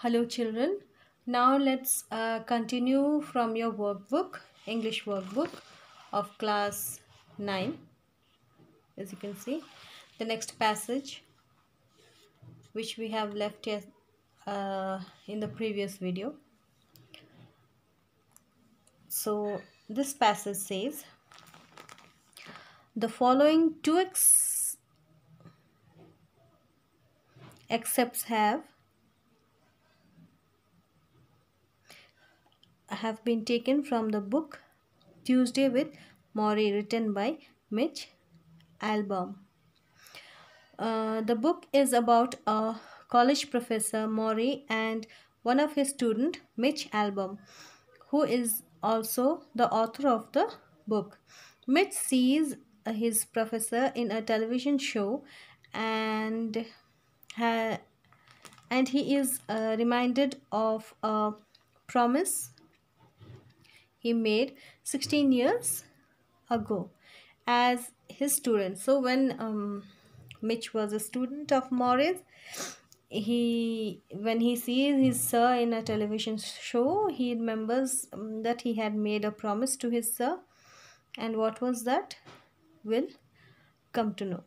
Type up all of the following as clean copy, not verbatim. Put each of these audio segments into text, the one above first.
Hello, children. Now let's continue from your workbook, English workbook of class 9. As you can see, the next passage which we have left here in the previous video. So, this passage says the following two excerpts have been taken from the book Tuesday with Morrie, written by Mitch Albom. The book is about a college professor, Morrie, and one of his student, Mitch Albom, who is also the author of the book. Mitch sees his professor in a television show, and he is reminded of a promise he made 16 years ago as his student. So when Mitch was a student of Morris, when he sees his sir in a television show, he remembers that he had made a promise to his sir, and what was that? Will come to know.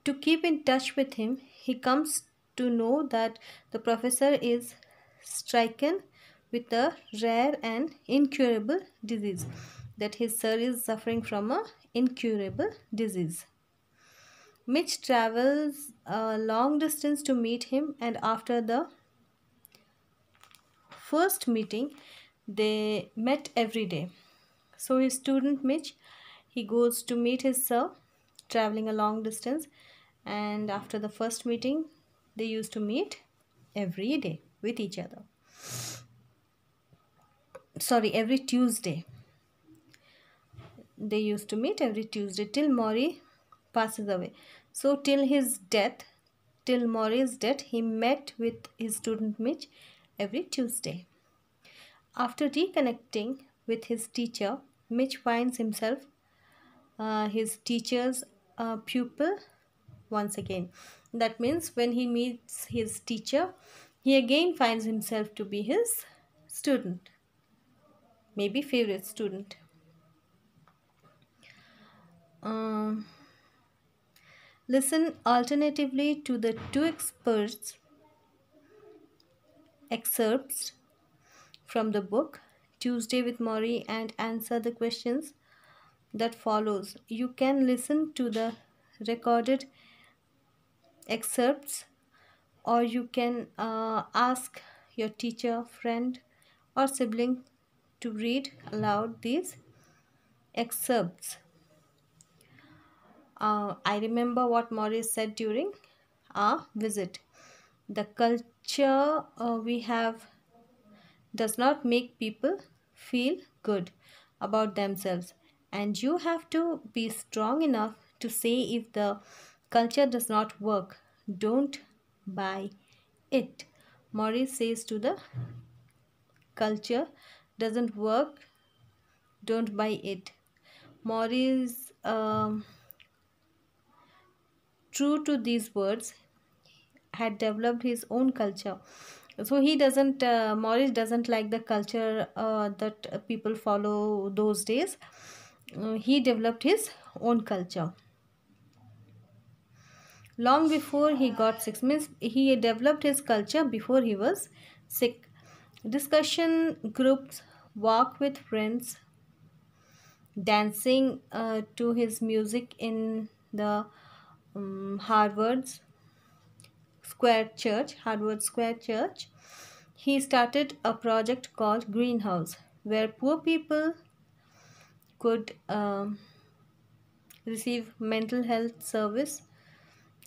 To keep in touch with him, he comes to know that the professor is stricken with a rare and incurable disease, that his sir is suffering from a incurable disease. Mitch travels a long distance to meet him, and after the first meeting, they met every day. So his student Mitch, he goes to meet his sir, traveling a long distance, and after the first meeting, they used to meet every day with each other. Sorry, every Tuesday. They used to meet every Tuesday till Morrie passes away. So till Morrie's death, he met with his student Mitch every Tuesday. After reconnecting with his teacher, Mitch finds himself his teacher's pupil once again. That means when he meets his teacher, he again finds himself to be his student, maybe favorite student. Listen alternatively to the two excerpts from the book Tuesday with Morrie and answer the questions that follows. You can listen to the recorded excerpts, or you can ask your teacher, friend, or sibling to read aloud these excerpts. I remember what Morris said during our visit. The culture we have does not make people feel good about themselves, and you have to be strong enough to say if the culture does not work, don't buy it. Morris says to the culture doesn't work, don't buy it. Morris, true to these words, had developed his own culture. So he doesn't, Morris doesn't like the culture that people follow those days. He developed his own culture. Long before he got sick, means he developed his culture before he was sick. Discussion groups, walk with friends, dancing to his music in the Harvard Square Church. He started a project called Greenhouse, where poor people could receive mental health service.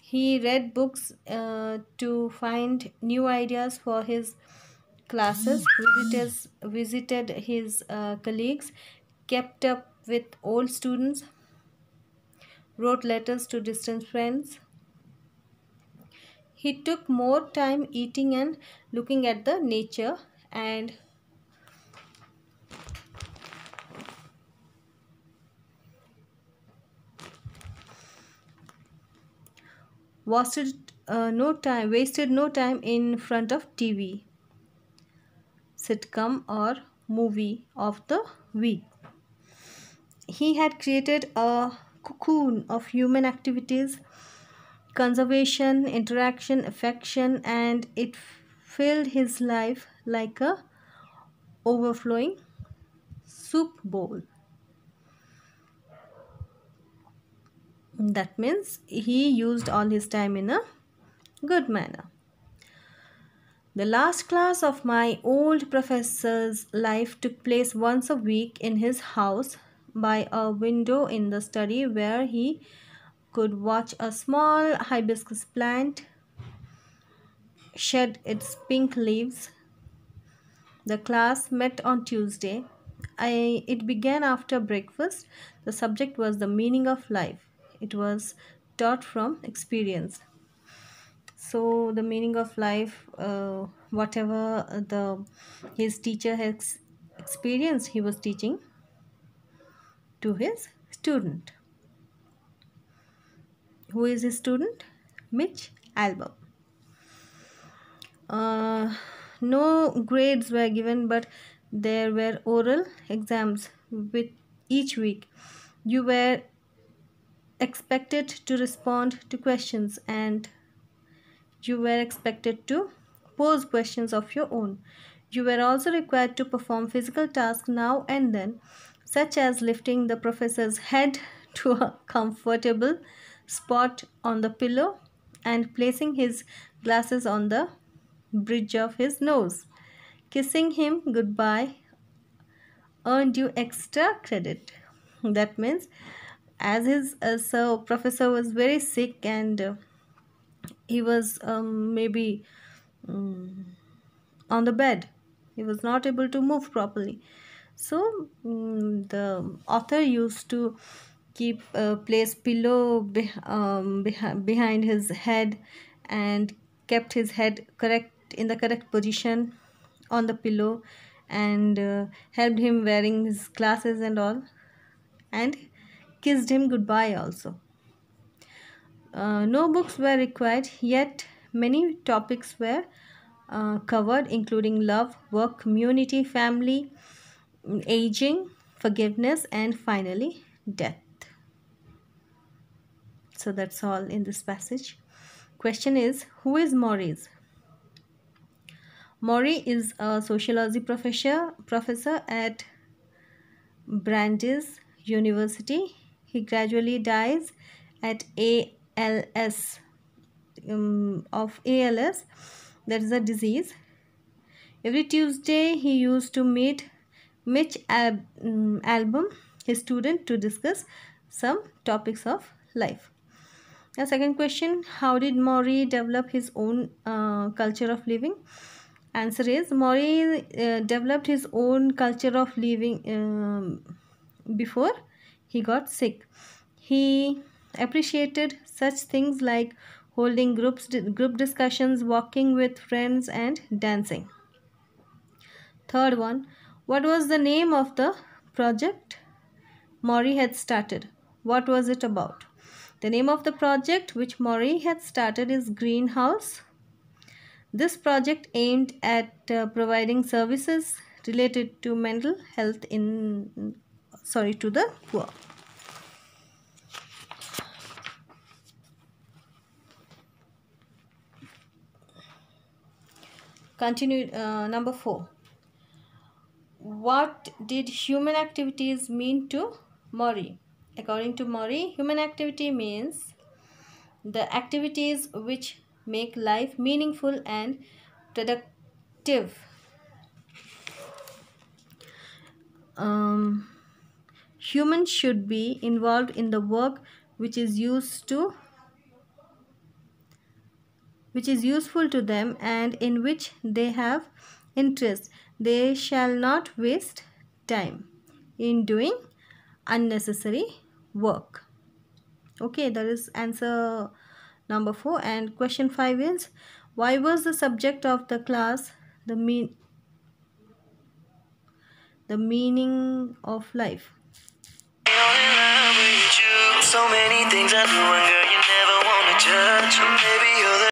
He read books to find new ideas for his classes, visited his colleagues, kept up with old students, wrote letters to distant friends. He took more time eating and looking at the nature, and wasted no time in front of TV, sitcom, or movie of the week. He had created a cocoon of human activities, conservation, interaction, affection, and it filled his life like a overflowing soup bowl. That means he used all his time in a good manner. The last class of my old professor's life took place once a week in his house by a window in the study where he could watch a small hibiscus plant shed its pink leaves. The class met on Tuesday. It began after breakfast. The subject was the meaning of life. It was taught from experience. So the meaning of life, whatever the his teacher has experienced, he was teaching to his student. Who is his student? Mitch Albom. No grades were given, but there were oral exams with each week. You were expected to respond to questions, and you were expected to pose questions of your own. You were also required to perform physical tasks now and then, such as lifting the professor's head to a comfortable spot on the pillow and placing his glasses on the bridge of his nose. Kissing him goodbye earned you extra credit. That means, as his professor was very sick and he was maybe on the bed, he was not able to move properly. So the author used to keep place pillow behind his head and kept his head correct in the correct position on the pillow and helped him wearing his glasses and all, and kissed him goodbye also. No books were required, yet many topics were covered, including love, work, community, family, aging, forgiveness, and finally death. So that's all in this passage. Question is, who is Maurice? Maury is a sociology professor at Brandeis University. He gradually dies at ALS, of ALS, that is a disease. Every Tuesday, he used to meet Mitch Albom, his student, to discuss some topics of life. The second question, how did Maury develop his own culture of living? Answer is, Maury developed his own culture of living before he got sick. He appreciated such things like holding group discussions, walking with friends, and dancing. Third one, what was the name of the project Maury had started? What was it about? The name of the project which Maury had started is Greenhouse. This project aimed at providing services related to mental health to the poor. Continue. Number 4. What did human activities mean to Maury? According to Maury, human activity means the activities which make life meaningful and productive. Humans should be involved in the work which is useful to them and in which they have interest. They shall not waste time in doing unnecessary work. Okay, that is answer number 4. And question 5 is, why was the subject of the class the meaning of life? So many things I do, and girl, you never want to judge, or maybe you're the